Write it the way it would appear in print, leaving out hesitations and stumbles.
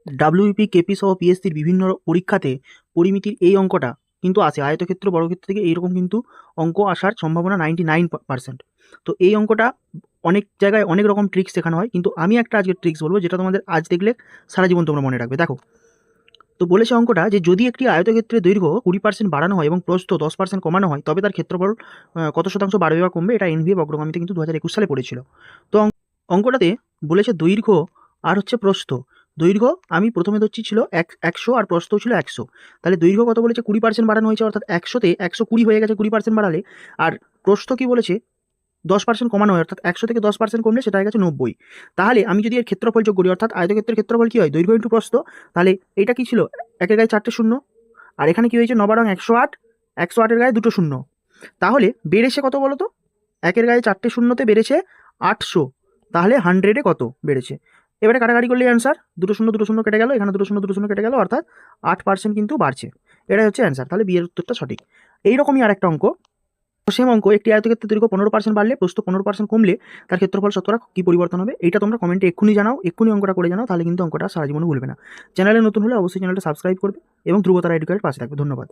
WP KP সহ পিএসসির বিভিন্ন পরীক্ষাতে পরিমিতির এই অঙ্কটা কিন্তু আসে, আয়তক্ষেত্র বর্গক্ষেত্র থেকে এইরকম কিন্তু অঙ্ক আসার সম্ভাবনা 99%। তো এই অঙ্কটা অনেক জায়গায় অনেক রকম ট্রিক্স শেখানো হয়, কিন্তু আমি একটা আজকে ট্রিক্স বলবো যেটা তোমাদের আজ দেখলে সারা জীবন তোমরা মনে রাখবে। দেখো, তো বলেছে অঙ্কটা যে যদি একটি আয়তক্ষেত্রের দৈর্ঘ্য 20% বাড়ানো হয় এবং প্রস্থ 10% কমানো হয় তবে তার ক্ষেত্রফল কত শতাংশ বাড়বে বা কমবে, এটা এনভিএ বক্রগামীতে কিন্তু 2021 সালে পড়েছিল। তো অঙ্কটাতে বলেছে দৈর্ঘ্য আর হচ্ছে প্রস্থ। দৈর্ঘ্য আমি প্রথমে ধরছি ছিল 100 আর প্রস্থ ছিল 100। তাহলে দৈর্ঘ্য কত বলেছে 20% বাড়ানো হয়েছে, অর্থাৎ 100তে 120 হয়ে গেছে 20% বাড়ালে। আর প্রস্থ কি বলেছে 10% কমানো হয়, অর্থাৎ 100 থেকে 10% কমলে সেটা হয়ে গেছে 90। তাহলে আমি যদি এর ক্ষেত্রফল যোগ করি, অর্থাৎ আয়তক্ষেত্রের ক্ষেত্রফল কি হয় দৈর্ঘ্য ইন্টু প্রস্থ, তাহলে এটা কি ছিল একের গায়ে 4টে শূন্য, আর এখানে কি হয়েছে 9 108, 108-এর গায়ে 2টো শূন্য। তাহলে বেড়েছে কত বলো তো, একের গায়ে 4টে শূন্যতে বেড়েছে 800, তাহলে 100-এ কত বেড়েছে। এবারে কাটাকাটি করলে অ্যান্সার, 2 শূন্য কেটে গেল, এখানে 2 শূন্য কেটে গেল, অর্থাৎ 8% কিন্তু বাড়ছে। এটাই হচ্ছে অ্যান্সার, তাহলে বিয়ের উত্তরটা সঠিক। এইরকমই আর একটা অঙ্ক, সেম অঙ্ক, একটি আয়তক্ষেত্রের দৈর্ঘ্য 15% বাড়লে প্রস্থ 15% কমলে তার ক্ষেত্রফল শতকরা কি পরিবর্তন হবে। এইটা তোমরা কমেন্টে এক্ষুনি জানাও, এক্ষুনি অঙ্কটা করে জানাও, তাহলে কিন্তু অঙ্কটা সারা জীবনে ভুলবে না। চ্যানেলে নতুন হলে অবশ্যই চ্যানেলটা সাবস্ক্রাইব করবে এবং ধ্রুবতারা এডুকেটের পাশে থাকবে। ধন্যবাদ।